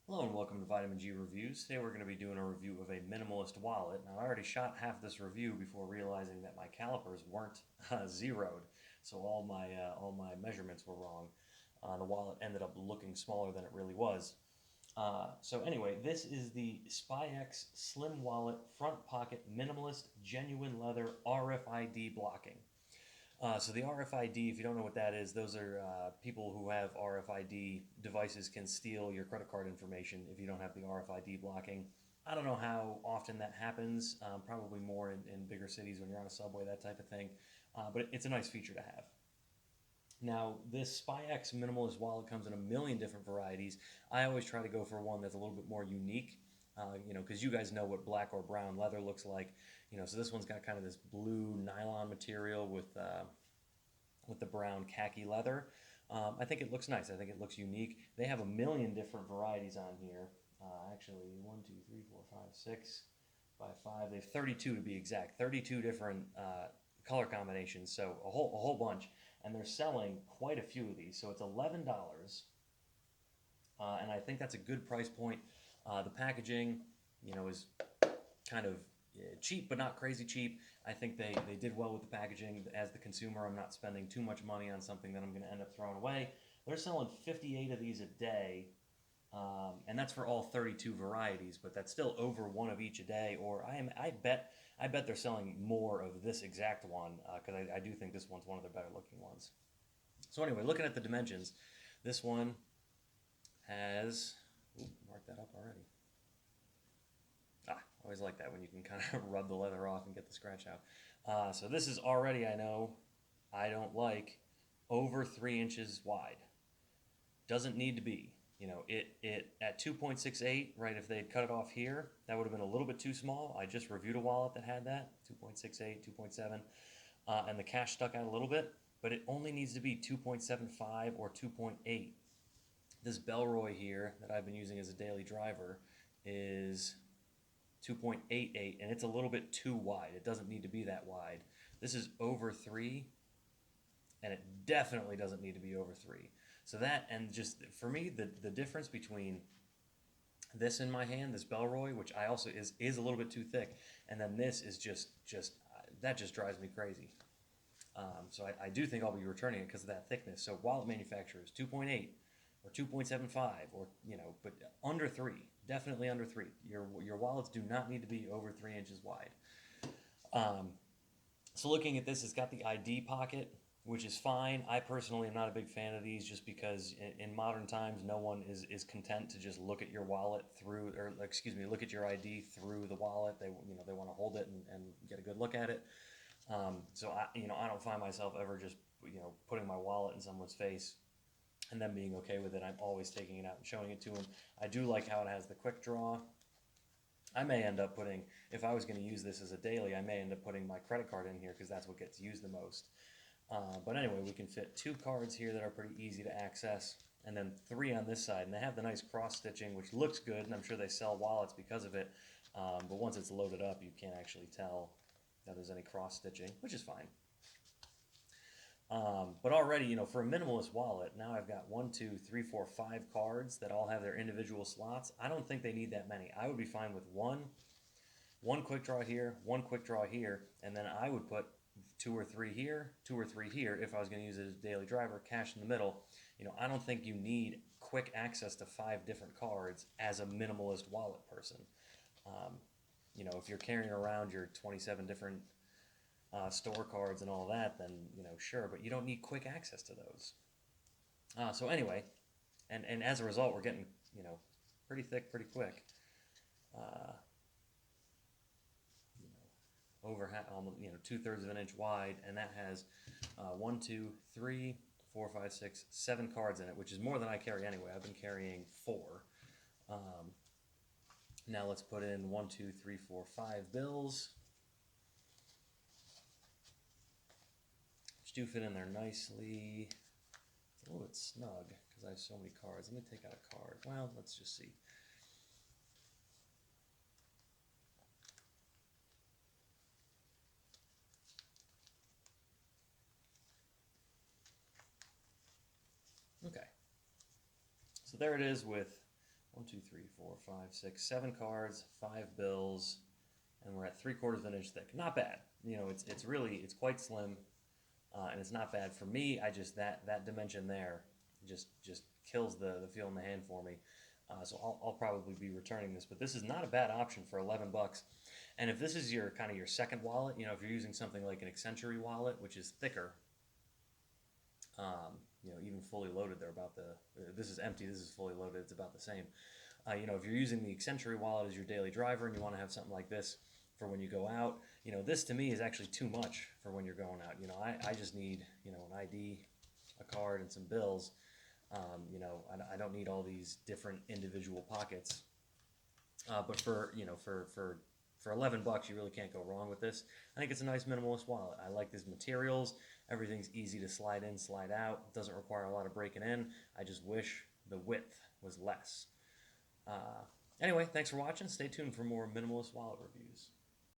Hello and welcome to Vitamin G Reviews. Today we're going to be doing a review of a minimalist wallet. Now I already shot half this review before realizing that my calipers weren't zeroed, so all my measurements were wrong. The wallet ended up looking smaller than it really was. So anyway, this is the Spiex Slim Wallet Front Pocket Minimalist Genuine Leather RFID Blocking. So the RFID, if you don't know what that is, those are people who have RFID devices can steal your credit card information if you don't have the RFID blocking. I don't know how often that happens, probably more in bigger cities when you're on a subway, that type of thing. But it's a nice feature to have. Now, this SpyX minimalist wallet comes in a million different varieties. I always try to go for one that's a little bit more unique, because you guys know what black or brown leather looks like. So this one's got kind of this blue nylon material with the brown khaki leather. I think it looks nice. I think it looks unique. They have a million different varieties on here. Actually, 1, 2, 3, 4, 5, 6 by 5. They have 32 to be exact. 32 different color combinations. So a whole bunch, and they're selling quite a few of these. So it's $11, and I think that's a good price point. The packaging, is kind of cheap, but not crazy cheap. I think they did well with the packaging. As the consumer, I'm not spending too much money on something that I'm going to end up throwing away. They're selling 58 of these a day, and that's for all 32 varieties, but that's still over one of each a day. Or I bet they're selling more of this exact one, because I do think this one's one of the better looking ones. So anyway, looking at the dimensions, this one has, mark that up already. Always like that when you can kind of rub the leather off and get the scratch out. So this is already, I know, I don't like, over 3 inches wide. Doesn't need to be. It at 2.68, right? If they had cut it off here, that would have been a little bit too small. I just reviewed a wallet that had that 2.68, 2.7, and the cash stuck out a little bit, but it only needs to be 2.75 or 2.8. This Bellroy here that I've been using as a daily driver is 2.88, and it's a little bit too wide. It doesn't need to be that wide. This is over 3, and it definitely doesn't need to be over 3. So that, and just for me, the difference between this in my hand, this Bellroy, which I also is a little bit too thick, and then this is just that just drives me crazy. So I do think I'll be returning it because of that thickness. So wallet manufacturers, 2.8 or 2.75, or but under 3, definitely under 3. Your wallets do not need to be over 3 inches wide. So looking at this, it's got the ID pocket, which is fine. I personally am not a big fan of these, just because in modern times, no one is content to just look at your wallet through, or excuse me, look at your ID through the wallet. They want to hold it and get a good look at it. So I don't find myself ever just putting my wallet in someone's face and them being okay with it. I'm always taking it out and showing it to them. I do like how it has the quick draw. I may end up putting, if I was going to use this as a daily, I may end up putting my credit card in here because that's what gets used the most. But anyway, we can fit 2 cards here that are pretty easy to access, and then 3 on this side. And they have the nice cross stitching, which looks good, and I'm sure they sell wallets because of it. But once it's loaded up, you can't actually tell that there's any cross stitching, which is fine. But already, for a minimalist wallet, now I've got 1, 2, 3, 4, 5 cards that all have their individual slots. I don't think they need that many. I would be fine with one quick draw here, one quick draw here, and then I would put 2 or 3 here, 2 or 3 here if I was going to use it as a daily driver, cash in the middle. I don't think you need quick access to 5 different cards as a minimalist wallet person. If you're carrying around your 27 different store cards and all that, then sure, but you don't need quick access to those. So anyway, and as a result, we're getting pretty thick pretty quick. Over almost 2/3 of an inch wide, and that has 1, 2, 3, 4, 5, 6, 7 cards in it, which is more than I carry anyway. I've been carrying 4. Now let's put in 1, 2, 3, 4, 5 bills. Do fit in there nicely. It's a little bit snug because I have so many cards. Let me take out a card. Well, let's just see. Okay. So there it is with 1, 2, 3, 4, 5, 6, 7 cards, 5 bills, and we're at 3/4 of an inch thick. Not bad. You know, it's really, it's quite slim, and it's not bad for me. I just, that dimension there just kills the feel in the hand for me. So I'll probably be returning this, but this is not a bad option for 11 bucks. And if this is your kind of your second wallet, you know, if you're using something like an Accenture wallet, which is thicker, you know, even fully loaded, they're about this is empty, this is fully loaded, it's about the same. You know, if you're using the Accenture wallet as your daily driver and you want to have something like this for when you go out, you know, this to me is actually too much for when you're going out. You know, I just need, you know, an ID, a card, and some bills. You know, I don't need all these different individual pockets. But for, you know, for 11 bucks, you really can't go wrong with this. I think it's a nice minimalist wallet. I like these materials. Everything's easy to slide in, slide out. It doesn't require a lot of breaking in. I just wish the width was less. Anyway, thanks for watching. Stay tuned for more minimalist wallet reviews.